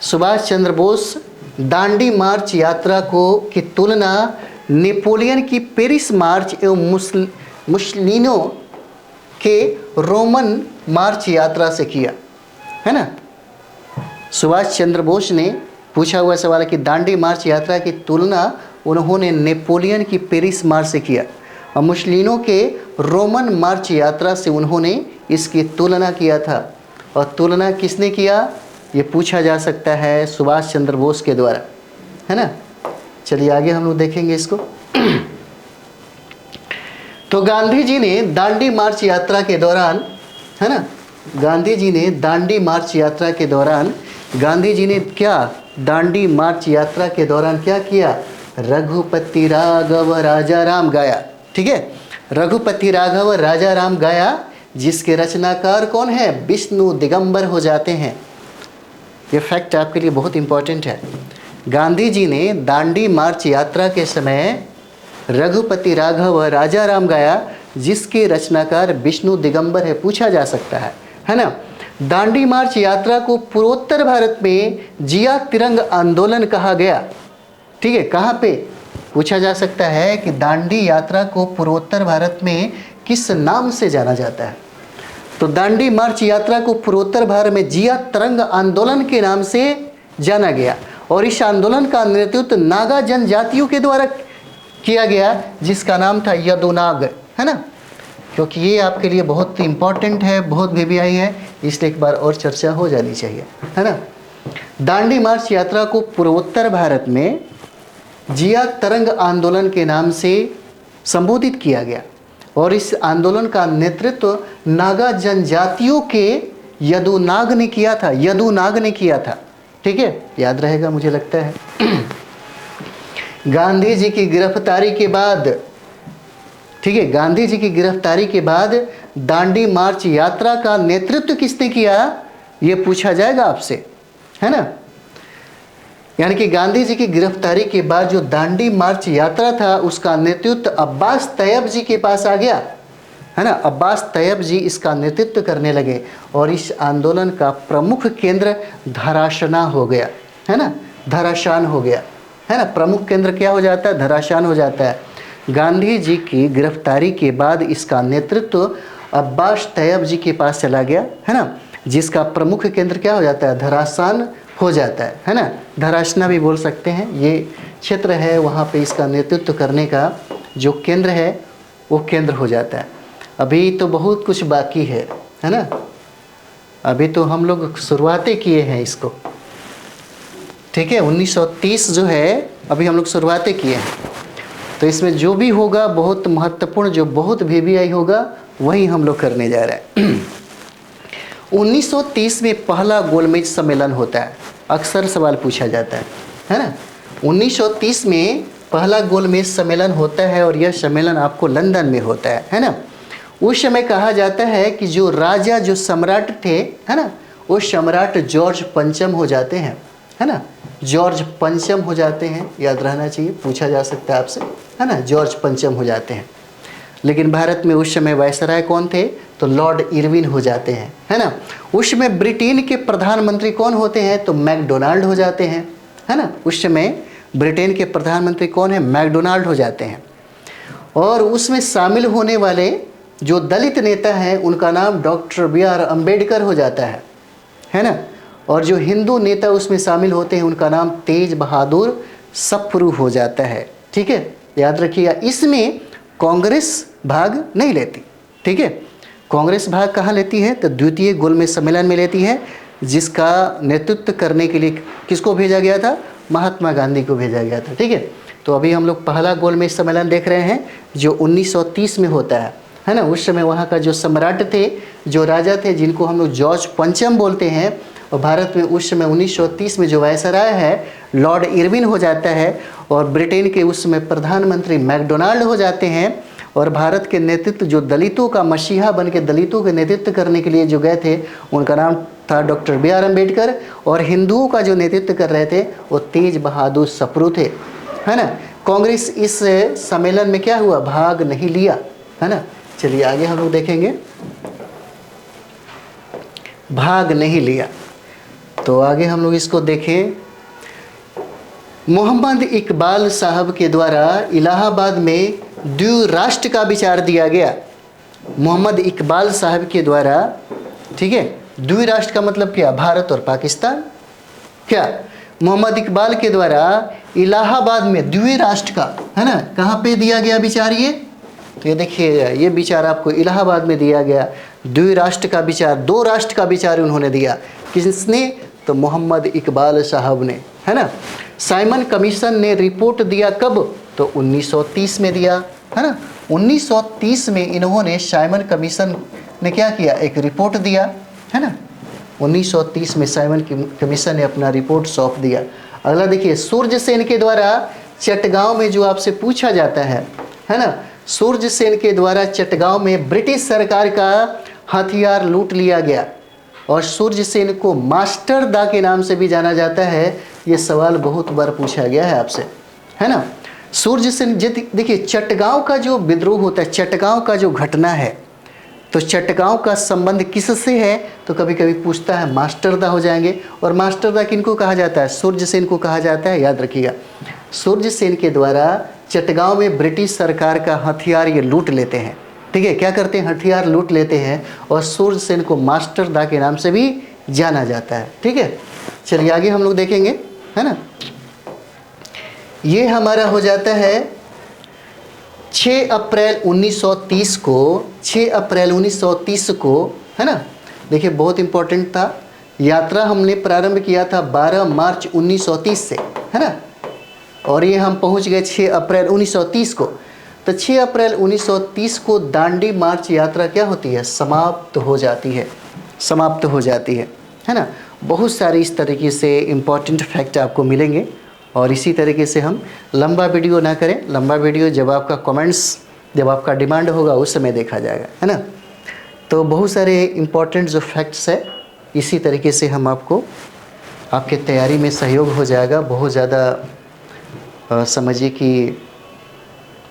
सुभाष चंद्र बोस दांडी मार्च यात्रा की तुलना नेपोलियन की पेरिस मार्च एवं मुसलिनो के रोमन मार्च यात्रा से किया, है ना। सुभाष चंद्र बोस ने पूछा हुआ सवाल है कि दांडी मार्च यात्रा की तुलना उन्होंने नेपोलियन की पेरिस मार्च से किया, और मुसलिनो के रोमन मार्च यात्रा से उन्होंने इसकी तुलना किया था। और तुलना किसने किया, ये पूछा जा सकता है सुभाष चंद्र बोस के द्वारा, है ना। चलिए आगे हम लोग देखेंगे इसको। तो गांधी जी ने दांडी मार्च यात्रा के दौरान, है ना, गांधी जी ने दांडी मार्च यात्रा के दौरान, गांधी जी ने क्या, दांडी मार्च यात्रा के दौरान क्या किया, रघुपति राघव राजा राम गाया, ठीक है। रघुपति राघव राजा राम गाया, जिसके रचनाकार कौन है, विष्णु दिगंबर हो जाते हैं। ये फैक्ट आपके लिए बहुत इंपॉर्टेंट है। गांधी जी ने दांडी मार्च यात्रा के समय रघुपति राघव राजा राम गाया, जिसके रचनाकार विष्णु दिगंबर है, पूछा जा सकता है ना। दांडी मार्च यात्रा को पूर्वोत्तर भारत में जिया तिरंग आंदोलन कहा गया। ठीक है, कहाँ पे पूछा जा सकता है कि दांडी यात्रा को पूर्वोत्तर भारत में किस नाम से जाना जाता है। तो दांडी मार्च यात्रा को पूर्वोत्तर भारत में जिया तिरंग आंदोलन के नाम से जाना गया और इस आंदोलन का नेतृत्व नागा जनजातियों के द्वारा किया गया, जिसका नाम था यदुनाग, है ना। क्योंकि ये आपके लिए बहुत इंपॉर्टेंट है, बहुत VVI है, इसलिए एक बार और चर्चा हो जानी चाहिए, है ना। दांडी मार्च यात्रा को पूर्वोत्तर भारत में जिया तिरंग आंदोलन के नाम से संबोधित किया गया और इस आंदोलन का नेतृत्व नागा जनजातियों के यदुनाग ने किया था, यदुनाग ने किया था। ठीक है, याद रहेगा मुझे लगता है। गांधी जी की गिरफ्तारी के बाद, ठीक है, गांधी जी की गिरफ्तारी के बाद दांडी मार्च यात्रा का नेतृत्व किसने किया, ये पूछा जाएगा आपसे, है ना। यानी कि गांधी जी की गिरफ्तारी के बाद जो दांडी मार्च यात्रा था उसका नेतृत्व अब्बास तैयब जी के पास आ गया, है ना। अब्बास तैयब जी इसका नेतृत्व करने लगे और इस आंदोलन का प्रमुख केंद्र धराशाना हो गया, है ना, धराशान हो गया, है ना। प्रमुख केंद्र क्या हो जाता है, धराशान हो जाता है। गांधी जी की गिरफ्तारी के बाद इसका नेतृत्व अब्बास तैयब जी के पास चला गया, है ना, जिसका प्रमुख केंद्र क्या हो जाता है, धराशान हो जाता है ना। धराशाना भी बोल सकते हैं, ये क्षेत्र है, वहाँ पे इसका नेतृत्व करने का जो केंद्र है वो केंद्र हो जाता है। अभी तो बहुत कुछ बाकी है ना। अभी तो हम लोग शुरुआतें किए हैं इसको, ठीक है। 1930 जो है अभी हम लोग शुरुआतें किए हैं, तो इसमें जो भी होगा बहुत महत्वपूर्ण, जो बहुत VVI होगा वही हम लोग करने जा रहे हैं। 1930 में पहला गोलमेज सम्मेलन होता है, अक्सर सवाल पूछा जाता है ना। 1930 में पहला गोलमेज सम्मेलन होता है और यह सम्मेलन आपको लंदन में होता है ना। उस समय कहा जाता है कि जो राजा, जो सम्राट थे, है ना, वो सम्राट जॉर्ज पंचम हो जाते हैं, है ना। जॉर्ज पंचम हो जाते हैं, याद रहना चाहिए, पूछा जा सकता है आपसे, है ना, जॉर्ज पंचम हो जाते हैं। लेकिन भारत में उस समय वायसराय कौन थे, तो लॉर्ड इरविन हो जाते हैं, है ना। उस समय ब्रिटेन के प्रधानमंत्री कौन होते हैं, तो मैकडोनाल्ड हो जाते हैं, है ना। उस समय ब्रिटेन के प्रधानमंत्री कौन है, मैकडोनाल्ड हो जाते हैं। और उसमें शामिल होने वाले जो दलित नेता हैं उनका नाम डॉक्टर BR अम्बेडकर हो जाता है ना। और जो हिंदू नेता उसमें शामिल होते हैं उनका नाम तेज बहादुर सप्रू हो जाता है। ठीक है, याद रखिएगा, इसमें कांग्रेस भाग नहीं लेती। ठीक है, कांग्रेस भाग कहाँ लेती है, तो द्वितीय गोलमेज सम्मेलन में लेती है, जिसका नेतृत्व करने के लिए किसको भेजा गया था, महात्मा गांधी को भेजा गया था। ठीक है, तो अभी हम लोग पहला गोलमेज सम्मेलन देख रहे हैं जो 1930 में होता है ना। उस समय वहाँ का जो सम्राट थे, जो राजा थे, जिनको हम लोग जॉर्ज पंचम बोलते हैं, और भारत में उस समय 1930 में जो वायसराय है लॉर्ड इरविन हो जाता है और ब्रिटेन के उस समय प्रधानमंत्री मैकडोनाल्ड हो जाते हैं। और भारत के नेतृत्व जो दलितों का मसीहा बन के दलितों के नेतृत्व करने के लिए जो गए थे उनका नाम था डॉक्टर BR अम्बेडकर, और हिंदुओं का जो नेतृत्व कर रहे थे वो तेज बहादुर सप्रू थे, है ना। कांग्रेस इस सम्मेलन में क्या हुआ, भाग नहीं लिया, है ना। चलिए आगे हम लोग देखेंगे, भाग नहीं लिया। तो आगे हम लोग इसको देखें, मोहम्मद इकबाल साहब के द्वारा इलाहाबाद में द्विराष्ट्र का विचार दिया गया। मोहम्मद इकबाल साहब के द्वारा, ठीक है, द्विराष्ट्र का मतलब क्या, भारत और पाकिस्तान। क्या मोहम्मद इकबाल के द्वारा इलाहाबाद में द्विराष्ट्र का, है ना, कहाँ पे दिया गया विचार ये, तो ये देखिए, ये विचार आपको इलाहाबाद में दिया गया। द्विराष्ट्र का विचार, दो राष्ट्र का विचार उन्होंने दिया। किसने, तो मोहम्मद इकबाल साहब ने, है ना। साइमन कमीशन ने रिपोर्ट दिया कब, तो 1930 में दिया, है ना। 1930 में इन्होंने, साइमन कमीशन ने क्या किया, एक रिपोर्ट दिया, है ना। 1930 में साइमन कमीशन ने अपना रिपोर्ट सौंप दिया। अगला देखिए, सूर्य सेन के द्वारा चटगांव में, जो आपसे पूछा जाता है ना, सूर्य सेन के द्वारा चटगांव में ब्रिटिश सरकार का हथियार लूट लिया गया और सूर्य सेन को मास्टर दा के नाम से भी जाना जाता है। ये सवाल बहुत बार पूछा गया है आपसे, है ना। सूर्य सेन देखिए चटगांव का जो विद्रोह होता है, चटगांव का जो घटना है, तो चटगांव का संबंध किससे है? तो कभी कभी पूछता है मास्टरदा हो जाएंगे। और मास्टरदा किनको कहा जाता है? सूर्यसेन को कहा जाता है। याद रखिएगा, सूर्यसेन के द्वारा चटगांव में ब्रिटिश सरकार का हथियार ये लूट लेते हैं। ठीक है, क्या करते हैं? हथियार लूट लेते हैं और सूर्यसेन को मास्टरदा के नाम से भी जाना जाता है। ठीक है, चलिए आगे हम लोग देखेंगे, है ना। ये हमारा हो जाता है 6 अप्रैल 1930 को, 6 अप्रैल 1930 को, है ना। देखिए बहुत इंपॉर्टेंट था। यात्रा हमने प्रारंभ किया था 12 मार्च 1930 से, है ना, और ये हम पहुंच गए 6 अप्रैल 1930 को। तो 6 अप्रैल 1930 को दांडी मार्च यात्रा क्या होती है? समाप्त हो जाती है, समाप्त हो जाती है ना। बहुत सारे इस तरीके से इम्पॉर्टेंट फैक्ट आपको मिलेंगे। और इसी तरीके से हम लंबा वीडियो ना करें, लंबा वीडियो जब आपका कमेंट्स, जब आपका डिमांड होगा उस समय देखा जाएगा, है ना। तो बहुत सारे इम्पॉर्टेंट जो फैक्ट्स है, इसी तरीके से हम आपको आपके तैयारी में सहयोग हो जाएगा। बहुत ज़्यादा समझिए कि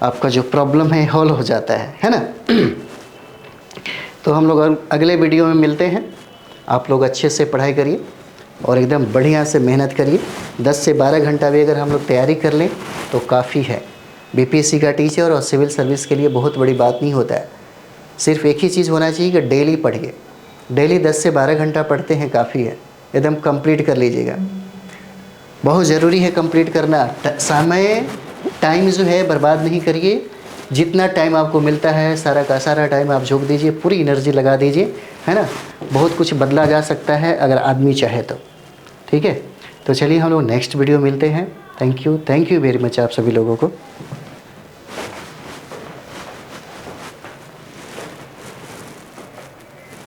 आपका जो प्रॉब्लम है हॉल हो जाता है ना। तो हम लोग अगले वीडियो में मिलते हैं। आप लोग अच्छे से पढ़ाई करिए और एकदम बढ़िया से मेहनत करिए। 10 से 12 घंटा भी अगर हम लोग तैयारी कर लें तो काफ़ी है। बीपीएससी का टीचर और सिविल सर्विस के लिए बहुत बड़ी बात नहीं होता है। सिर्फ एक ही चीज़ होना चाहिए कि डेली पढ़िए। डेली 10 से 12 घंटा पढ़ते हैं, काफ़ी है। एकदम कंप्लीट कर लीजिएगा, बहुत ज़रूरी है कंप्लीट करना। समय टाइम जो है बर्बाद नहीं करिए। जितना टाइम आपको मिलता है सारा का सारा टाइम आप झोंक दीजिए, पूरी एनर्जी लगा दीजिए, है ना। बहुत कुछ बदला जा सकता है अगर आदमी चाहे तो। ठीक है, तो चलिए हम लोग नेक्स्ट वीडियो मिलते हैं। थैंक यू वेरी मच आप सभी लोगों को।